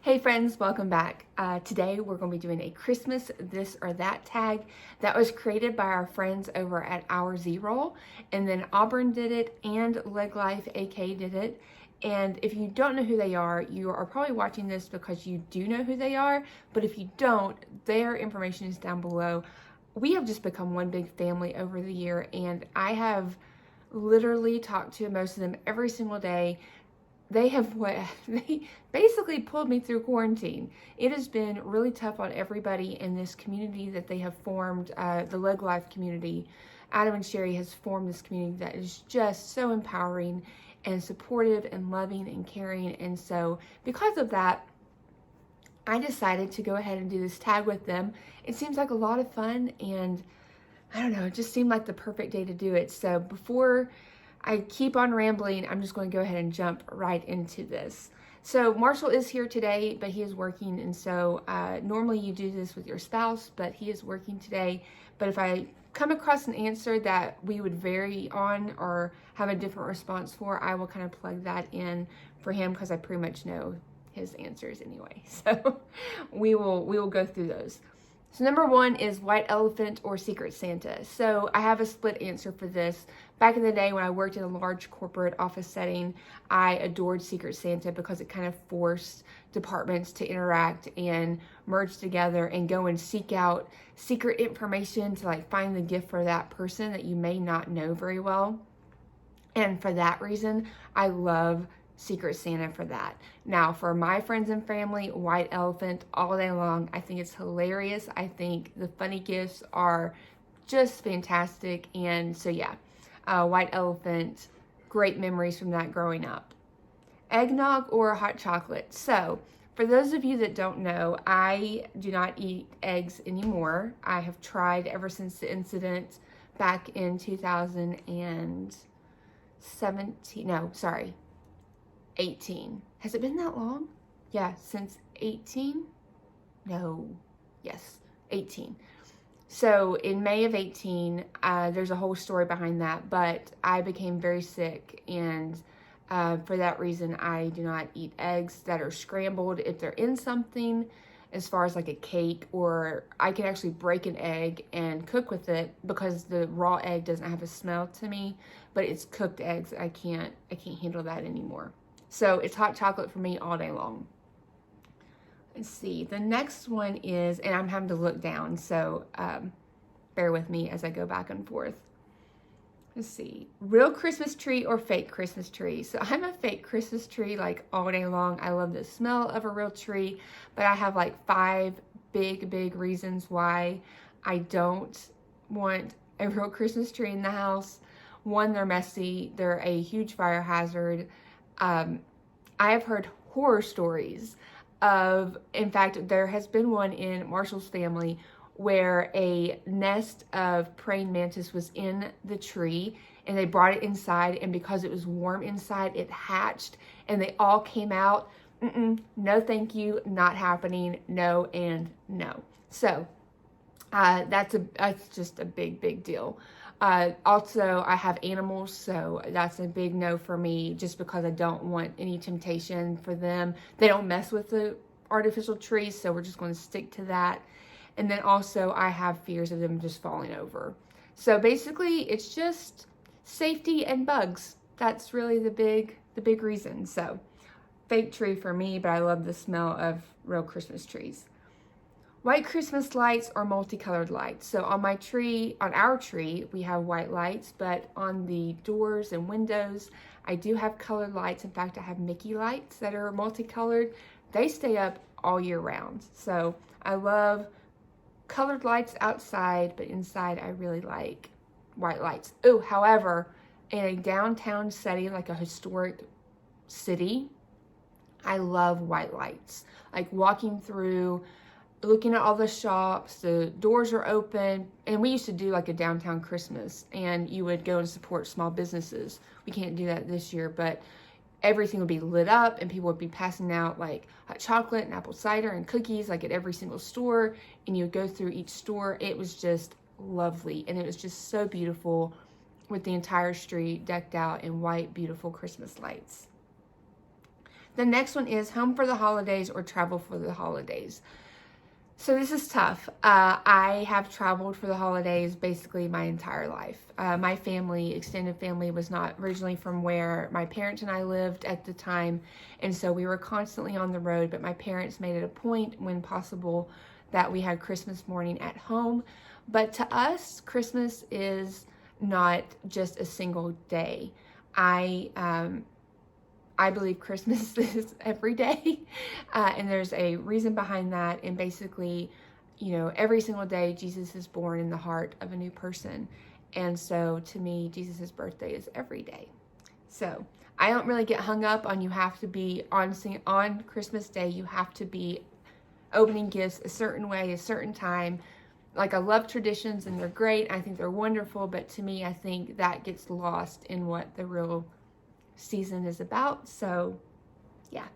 Hey friends, welcome back. Today we're going to be doing a Christmas this or that tag that was created by our friends over at Our Z-Roll, and then Auburn did it and Leg Life AK did it. And if you don't know who they are, you are probably watching this because you do know who they are, but if you don't, their information is down below. We have just become one big family over the year, and I have literally talked to most of them every single day. They basically pulled me through quarantine. It has been really tough on everybody in this community that they have formed, the Leg Life community. Adam and Sherry has formed this community that is just so empowering and supportive and loving and caring. And so because of that, I decided to go ahead and do this tag with them. It seems like a lot of fun, and I don't know, it just seemed like the perfect day to do it. So before I keep on rambling, I'm just going to go ahead and jump right into this. So Marshall is here today, but he is working, and so normally you do this with your spouse, but he is working today. But if I come across an answer that we would vary on or have a different response for, I will kind of plug that in for him because I pretty much know his answers anyway. So we will go through those. So number one is White Elephant or Secret Santa. So I have a split answer for this. Back in the day when I worked in a large corporate office setting, I adored Secret Santa because it kind of forced departments to interact and merge together and go and seek out secret information to like find the gift for that person that you may not know very well. And for that reason, I love Secret Santa for that. Now, for my friends and family, White Elephant all day long. I think it's hilarious. I think the funny gifts are just fantastic. And so, yeah, White Elephant, great memories from that growing up. Eggnog or hot chocolate. So, for those of you that don't know, I do not eat eggs anymore. I have tried ever since the incident back in 2017. No, sorry. 18. Has it been that long? Yeah, since 18? No. Yes, 18. So in May of 18, there's a whole story behind that, but I became very sick, and for that reason, I do not eat eggs that are scrambled. If they're in something, as far as like a cake, or I can actually break an egg and cook with it because the raw egg doesn't have a smell to me, but it's cooked eggs. I can't handle that anymore. So it's hot chocolate for me all day long. Let's see. The next one is, and I'm having to look down, so bear with me as I go back and forth. Let's see. Real Christmas tree or fake Christmas tree? So I'm a fake Christmas tree like all day long. I love the smell of a real tree, but I have like 5 big reasons why I don't want a real Christmas tree in the house. One, they're messy. They're a huge fire hazard. I have heard horror stories of, in fact, there has been one in Marshall's family where a nest of praying mantis was in the tree and they brought it inside, and because it was warm inside, it hatched and they all came out. No thank you, not happening, no and no. So that's just a big deal. Also, I have animals, so that's a big no for me just because I don't want any temptation for them. They don't mess with the artificial trees, so we're just going to stick to that. And then also, I have fears of them just falling over. So basically, it's just safety and bugs. That's really the big reason. So fake tree for me, but I love the smell of real Christmas trees. White Christmas lights or multicolored lights. So on my tree, on our tree, we have white lights, but on the doors and windows, I do have colored lights. In fact, I have Mickey lights that are multicolored. They stay up all year round. So I love colored lights outside, but inside I really like white lights. Oh, however, in a downtown setting, like a historic city, I love white lights. Like walking through, looking at all the shops, the doors are open, and we used to do like a downtown Christmas, and you would go and support small businesses. We can't do that this year, but everything would be lit up and people would be passing out like hot chocolate and apple cider and cookies like at every single store, and you would go through each store. It was just lovely, and it was just so beautiful with the entire street decked out in white, beautiful Christmas lights. The next one is home for the holidays or travel for the holidays. So this is tough. I have traveled for the holidays basically my entire life. My family, extended family, was not originally from where my parents and I lived at the time, and so we were constantly on the road, but my parents made it a point when possible that we had Christmas morning at home. But to us, Christmas is not just a single day. I believe Christmas is every day, and there's a reason behind that. And basically, every single day, Jesus is born in the heart of a new person. And so to me, Jesus' birthday is every day. So I don't really get hung up on you have to be on Christmas Day, you have to be opening gifts a certain way, a certain time. Like, I love traditions and they're great. I think they're wonderful. But to me, I think that gets lost in what the real season is about. So yeah,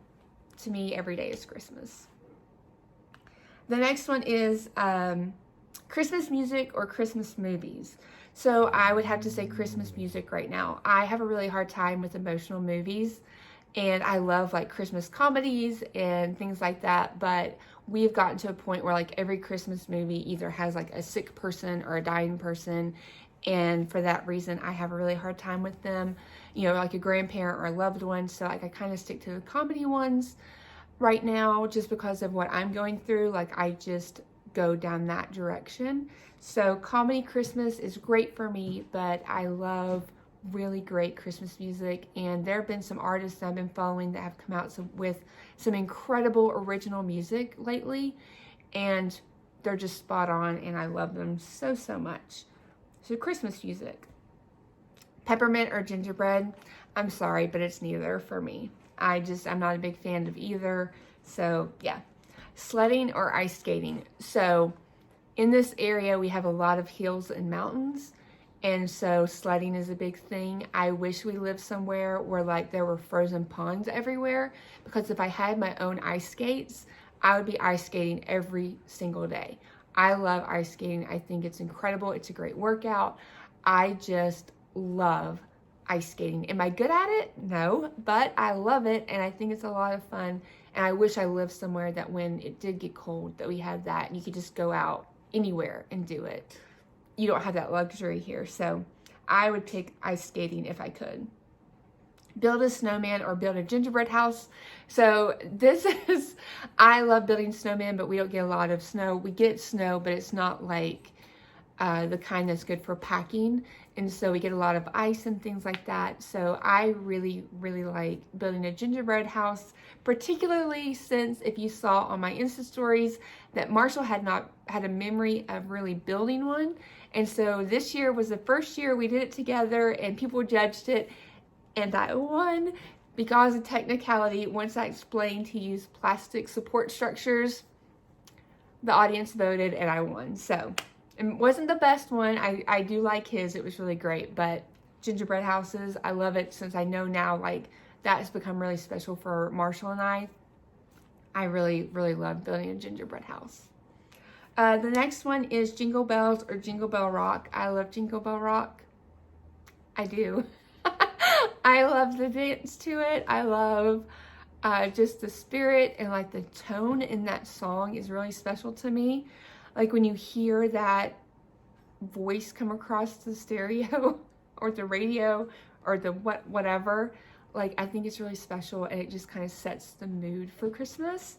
to me, every day is Christmas. The next one is Christmas music or Christmas movies. So I would have to say Christmas music right now. I have a really hard time with emotional movies, and I love like Christmas comedies and things like that, but we've gotten to a point where like every Christmas movie either has like a sick person or a dying person, and for that reason I have a really hard time with them, like a grandparent or a loved one. So like I kind of stick to the comedy ones right now just because of what I'm going through. Like, I just go down that direction. So comedy Christmas is great for me, but I love really great Christmas music, and there have been some artists that I've been following that have come out with some incredible original music lately, and they're just spot on, and I love them so much. So Christmas music. Peppermint or gingerbread? I'm sorry, but it's neither for me. I'm not a big fan of either. So yeah. Sledding or ice skating? So in this area, we have a lot of hills and mountains, and so sledding is a big thing. I wish we lived somewhere where like there were frozen ponds everywhere, because if I had my own ice skates, I would be ice skating every single day. I love ice skating. I think it's incredible. It's a great workout. I just love ice skating. Am I good at it? No, but I love it, and I think it's a lot of fun. And I wish I lived somewhere that when it did get cold, that we had that and you could just go out anywhere and do it. You don't have that luxury here. So I would pick ice skating if I could. Build a snowman or build a gingerbread house. So I love building snowmen, but we don't get a lot of snow. We get snow, but it's not like the kind that's good for packing. And so we get a lot of ice and things like that. So I really like building a gingerbread house, particularly since if you saw on my Insta stories that Marshall had not had a memory of really building one. And so this year was the first year we did it together, and people judged it, and I won because of technicality. Once I explained to use plastic support structures, the audience voted and I won. So it wasn't the best one. I do like his. It was really great. But gingerbread houses, I love it, since I know now like that has become really special for Marshall and I. I really love building a gingerbread house. The next one is Jingle Bells or Jingle Bell Rock. I love Jingle Bell Rock. I do. I love the dance to it. I love just the spirit, and like the tone in that song is really special to me. Like when you hear that voice come across the stereo or the radio or the whatever, like I think it's really special, and it just kind of sets the mood for Christmas.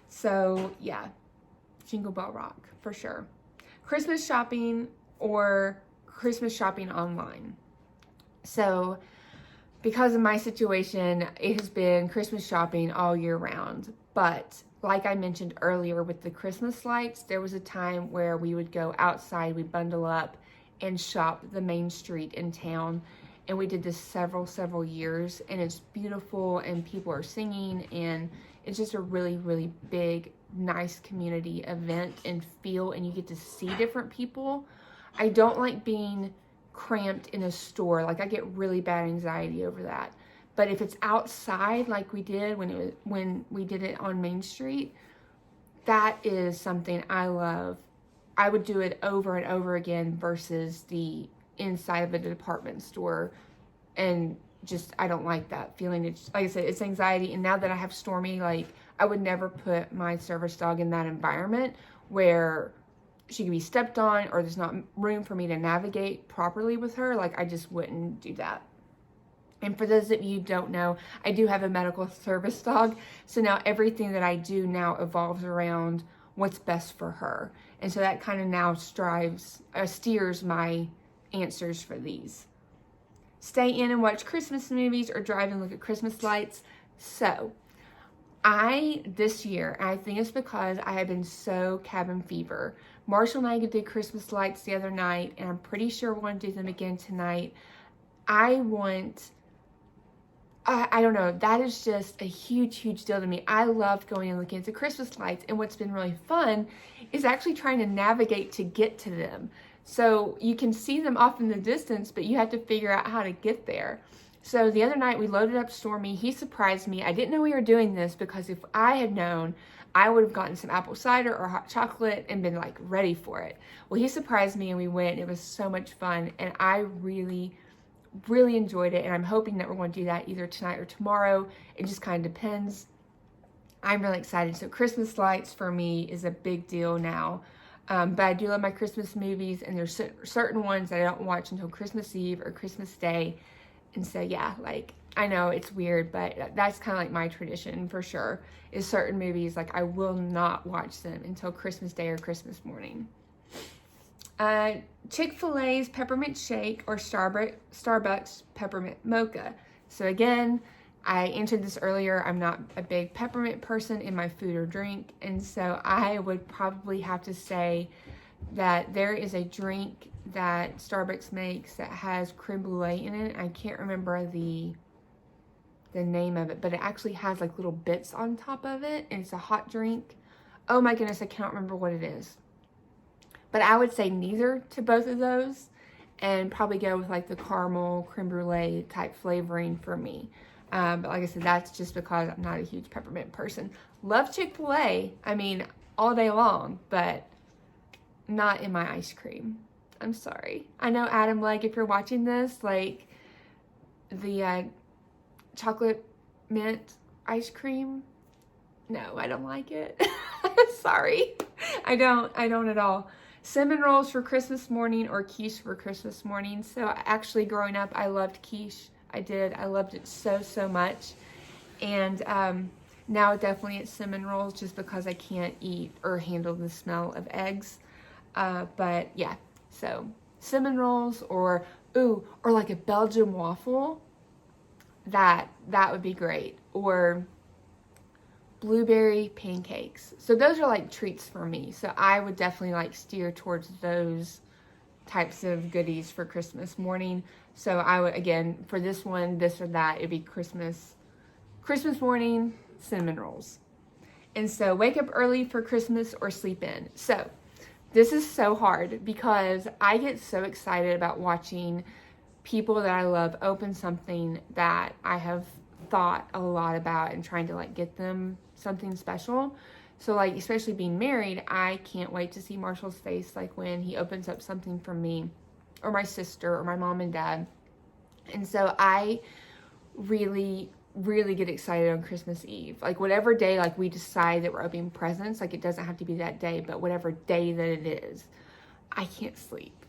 So yeah, Jingle Bell Rock for sure. Christmas shopping or Christmas shopping online. So because of my situation, it has been Christmas shopping all year round. But like I mentioned earlier with the Christmas lights, there was a time where we would go outside, we'd bundle up and shop the main street in town. And we did this several years, and it's beautiful, and people are singing, and it's just a really big, nice community event and feel, and you get to see different people. I don't like being cramped in a store. Like, I get really bad anxiety over that. But if it's outside, like we did when we did it on Main Street, that is something I love. I would do it over and over again versus the inside of a department store and just, I don't like that feeling. It's, like I said, it's anxiety. And now that I have Stormy, like, I would never put my service dog in that environment where she could be stepped on or there's not room for me to navigate properly with her. Like, I just wouldn't do that. And for those of you who don't know, I do have a medical service dog. So now everything that I do now evolves around what's best for her. And so that kind of now steers my answers for these. Stay in and watch Christmas movies or drive and look at Christmas lights. So this year, and I think it's because I have been so cabin fever. Marshall and I did Christmas lights the other night, and I'm pretty sure we're going to do them again tonight. I don't know, that is just a huge, huge deal to me. I love going and looking at the Christmas lights, and what's been really fun is actually trying to navigate to get to them. So you can see them off in the distance, but you have to figure out how to get there. So the other night we loaded up Stormy. He surprised me. I didn't know we were doing this because if I had known, I would have gotten some apple cider or hot chocolate and been like ready for it. Well, he surprised me and we went. It was so much fun and I really, really enjoyed it. And I'm hoping that we're going to do that either tonight or tomorrow. It just kind of depends. I'm really excited. So Christmas lights for me is a big deal now. But I do love my Christmas movies, and there's certain ones that I don't watch until Christmas Eve or Christmas Day. And so, yeah, like, I know it's weird, but that's kind of like my tradition for sure, is certain movies, like, I will not watch them until Christmas Day or Christmas morning. Chick-fil-A's peppermint shake or Starbucks peppermint mocha. So again, I answered this earlier, I'm not a big peppermint person in my food or drink, and so I would probably have to say that there is a drink that Starbucks makes that has creme brulee in it. I can't remember the name of it, but it actually has like little bits on top of it, and it's a hot drink. Oh my goodness, I can't remember what it is. But I would say neither to both of those, and probably go with like the caramel creme brulee type flavoring for me. But like I said, that's just because I'm not a huge peppermint person. Love Chick-fil-A, I mean, all day long, but not in my ice cream. I'm sorry. I know, Adam, like, if you're watching this, like, the chocolate mint ice cream, no, I don't like it. Sorry. I don't at all. Cinnamon rolls for Christmas morning or quiche for Christmas morning. So actually growing up, I loved quiche. I did. I loved it so, so much. And now definitely it's cinnamon rolls just because I can't eat or handle the smell of eggs. But yeah, so cinnamon rolls or like a Belgian waffle, that would be great. Or blueberry pancakes. So those are like treats for me. So I would definitely like steer towards those types of goodies for Christmas morning. So I would, again, for this one, this or that, it'd be Christmas morning cinnamon rolls. And so wake up early for Christmas or sleep in. So this is so hard because I get so excited about watching people that I love open something that I have thought a lot about and trying to like get them something special. So like, especially being married, I can't wait to see Marshall's face like when he opens up something from me or my sister or my mom and dad. And so I really, really get excited on Christmas Eve. Like whatever day like we decide that we're opening presents, like it doesn't have to be that day, but whatever day that it is, I can't sleep.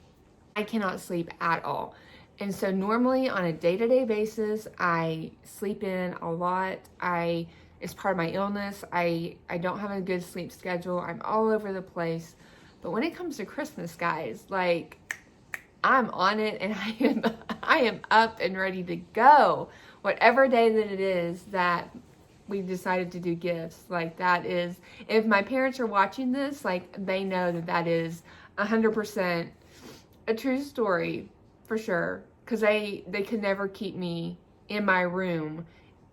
I cannot sleep at all. And so normally on a day-to-day basis, I sleep in a lot. It's part of my illness. I don't have a good sleep schedule. I'm all over the place. But when it comes to Christmas, guys, like I'm on it and I am up and ready to go. Whatever day that it is that we decided to do gifts, like that is, if my parents are watching this, like they know that is 100% a true story for sure. Because they could never keep me in my room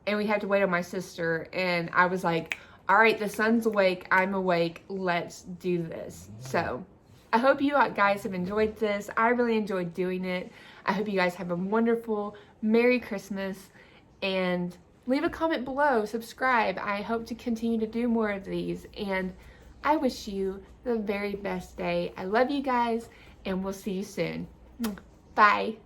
and we had to wait on my sister, and I was like, all right, the sun's awake, I'm awake, let's do this. So I hope you guys have enjoyed this. I really enjoyed doing it. I hope you guys have a wonderful Merry Christmas, and leave a comment below, subscribe. I hope to continue to do more of these, and I wish you the very best day. I love you guys, and we'll see you soon. Bye.